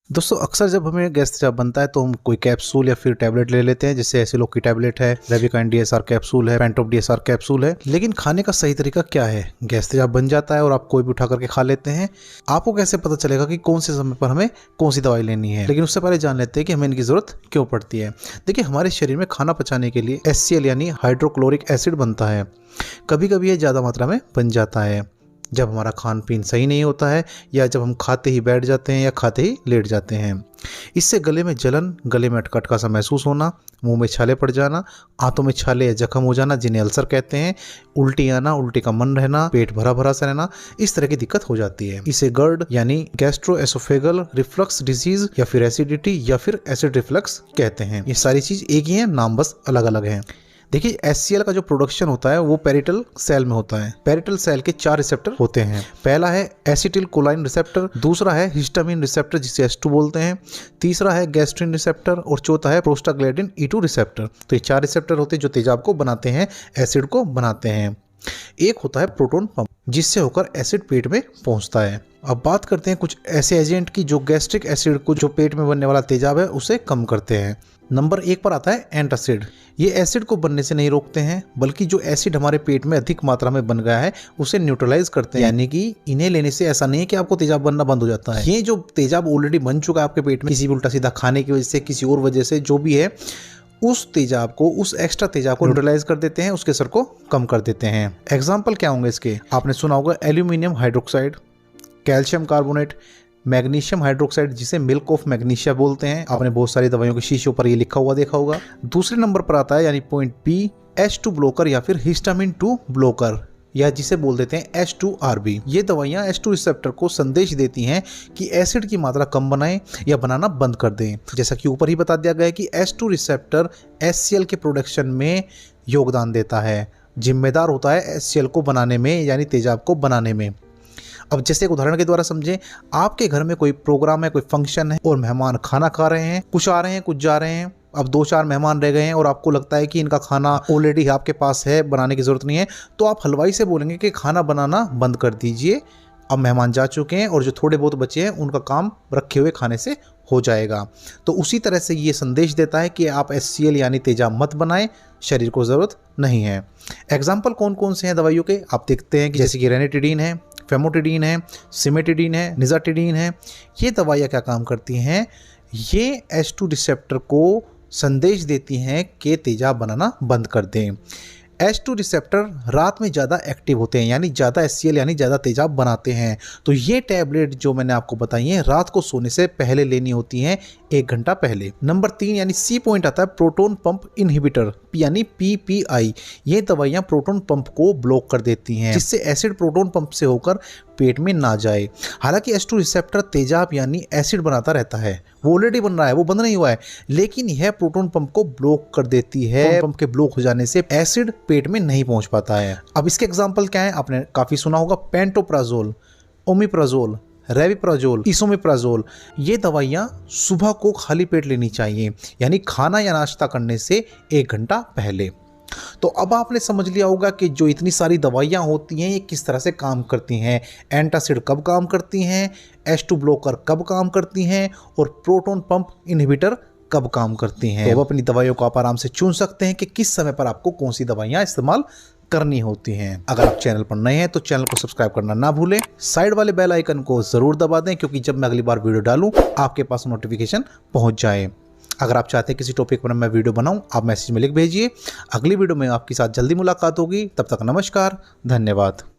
दोस्तों अक्सर जब हमें गैस तेजाब बनता है तो हम कोई कैप्सूल या फिर टैबलेट ले लेते हैं, जैसे एसिलोक की टैबलेट है, रेविकाइन डीएसआर कैप्सूल है, पेंटोप डीएसआर कैप्सूल है। लेकिन खाने का सही तरीका क्या है? गैस तेजाब बन जाता है और आप कोई भी उठा करके खा लेते हैं। आपको कैसे पता चलेगा कि कौन से समय पर हमें कौन सी दवाई लेनी है? लेकिन उससे पहले जान लेते हैं कि हमें इनकी जरूरत क्यों पड़ती है। देखिए, हमारे शरीर में खाना पचाने के लिए HCl यानी हाइड्रोक्लोरिक एसिड बनता है। कभी कभी ये ज़्यादा मात्रा में बन जाता है जब हमारा खान पीन सही नहीं होता है, या जब हम खाते ही बैठ जाते हैं या खाते ही लेट जाते हैं। इससे गले में जलन, गले में अटका सा महसूस होना, मुंह में छाले पड़ जाना, आंतों में छाले या जख्म हो जाना जिन्हें अल्सर कहते हैं, उल्टी आना, उल्टी का मन रहना, पेट भरा भरा सा रहना, इस तरह की दिक्कत हो जाती है। इसे GERD यानी गैस्ट्रोएसोफेगल रिफ्लक्स डिजीज या फिर एसिडिटी या फिर एसिड रिफ्लक्स कहते हैं। ये सारी चीज एक ही है, नाम बस अलग अलग है। देखिए, HCl का जो प्रोडक्शन होता है वो पेरिटल सेल में होता है। पेरिटल सेल के 4 रिसेप्टर होते हैं। पहला है एसिटिल कोलाइन रिसेप्टर, दूसरा है हिस्टामिन रिसेप्टर जिसे H2 बोलते हैं, तीसरा है गैस्ट्रिन रिसेप्टर और चौथा है प्रोस्टाग्लैंडिन E2 रिसेप्टर। तो ये 4 रिसेप्टर होते हैं जो तेजाब को बनाते हैं, एसिड को बनाते हैं। एक होता है प्रोटोन पंप जिससे होकर एसिड पेट में पहुंचता है। अब बात करते हैं कुछ ऐसे एजेंट की जो गैस्ट्रिक एसिड को, जो पेट में बनने वाला तेजाब है, उसे कम करते हैं। नंबर 1 पर आता है एंटासिड। ये एसिड को बनने से नहीं रोकते हैं, बल्कि जो एसिड हमारे पेट में अधिक मात्रा में बन गया है उसे न्यूट्रलाइज करते हैं। यानी कि इन्हें लेने से ऐसा नहीं है कि आपको तेजाब बनना बंद हो जाता है। ये जो तेजाब ऑलरेडी बन चुका है आपके पेट में, किसी भी उल्टा सीधा खाने की वजह से, किसी और वजह से, जो भी है, उस तेजाब को, उस एक्स्ट्रा तेजाब को न्यूट्रलाइज कर देते हैं, उसके असर को कम कर देते हैं। एग्जाम्पल क्या होंगे इसके? आपने सुना होगा aluminium hydroxide, calcium carbonate, magnesium hydroxide जिसे मिल्क ऑफ मैग्नीशिया बोलते हैं। आपने बहुत सारी दवाइयों के शीशों पर ये लिखा हुआ देखा होगा। दूसरे नंबर पर आता है यानी पॉइंट B, H2 ब्लोकर या फिर हिस्टामिन 2 ब्लोकर, या जिसे बोल देते हैं H2RB। ये दवाइयां H2 रिसेप्टर को संदेश देती हैं कि एसिड की मात्रा कम बनाएं या बनाना बंद कर दें। जैसा कि ऊपर ही बता दिया गया है कि H2 रिसेप्टर HCl के प्रोडक्शन में योगदान देता है, जिम्मेदार होता है HCl को बनाने में, यानी तेजाब को बनाने में। अब जैसे एक उदाहरण के द्वारा समझें, आपके घर में कोई प्रोग्राम है, कोई फंक्शन है और मेहमान खाना खा रहे हैं, कुछ आ रहे हैं कुछ जा रहे हैं। अब 2-4 मेहमान रह गए हैं और आपको लगता है कि इनका खाना ऑलरेडी आपके पास है, बनाने की जरूरत नहीं है, तो आप हलवाई से बोलेंगे कि खाना बनाना बंद कर दीजिए, अब मेहमान जा चुके हैं और जो थोड़े बहुत बचे हैं उनका काम रखे हुए खाने से हो जाएगा। तो उसी तरह से ये संदेश देता है कि आप HCl यानी तेजाब मत बनाएं, शरीर को ज़रूरत नहीं है। एग्जाम्पल कौन कौन से हैं दवाइयों के, आप देखते हैं कि जैसे कि रेनिटिडीन है, फेमोटिडीन है, सिमेटिडीन है, निजाटिडीन है। ये दवाइयाँ क्या काम करती हैं? ये H2 रिसेप्टर को संदेश देती हैं कि तेजाब बनाना बंद कर दें। H2 रिसेप्टर रात में ज़्यादा एक्टिव होते हैं, यानी ज़्यादा HCl यानी ज़्यादा तेजाब बनाते हैं। तो ये टैबलेट जो मैंने आपको बताई है रात को सोने से पहले लेनी होती हैं, 1 घंटा पहले। नंबर 3 यानी C पॉइंट आता है प्रोटोन पंप इनहिबिटर यानी PPI। ये दवाइयाँ प्रोटोन पंप को ब्लॉक कर देती हैं, जिससे एसिड प्रोटोन पंप से होकर पेट में ना जाए। हालांकि H2 रिसेप्टर तेजाब यानी एसिड बनाता रहता है, वो ऑलरेडी बन रहा है, वो बंद नहीं हुआ है, लेकिन यह प्रोटोन पंप को ब्लॉक कर देती है। पंप के ब्लॉक हो जाने से एसिड पेट में नहीं पहुंच पाता है। अब इसके एग्जाम्पल क्या है? आपने काफी सुना होगा पेंटोप्राजोल, ओमिप्राजोल, रेविप्राजोल, इसोमिप्राजोल। ये दवाइयाँ सुबह को खाली पेट लेनी चाहिए, यानी खाना या नाश्ता करने से 1 घंटा पहले। तो अब आपने समझ लिया होगा कि जो इतनी सारी दवाइयाँ होती हैं ये किस तरह से काम करती हैं। एंटासिड कब काम करती हैं, H2 ब्लोकर कब काम करती हैं और प्रोटोन पंप इनहिबिटर कब काम करती हैं। तो अब अपनी दवाइयों को आप आराम से चुन सकते हैं कि किस समय पर आपको कौन सी दवाइयाँ इस्तेमाल करनी होती हैं। अगर आप चैनल पर नए हैं तो चैनल को सब्सक्राइब करना ना भूलें, साइड वाले बेल आइकन को जरूर दबा दें, क्योंकि जब मैं अगली बार वीडियो डालूं आपके पास नोटिफिकेशन पहुंच जाए। अगर आप चाहते हैं किसी टॉपिक पर मैं वीडियो बनाऊं, आप मैसेज में लिख भेजिए। अगली वीडियो में आपके साथ जल्दी मुलाकात होगी। तब तक नमस्कार, धन्यवाद।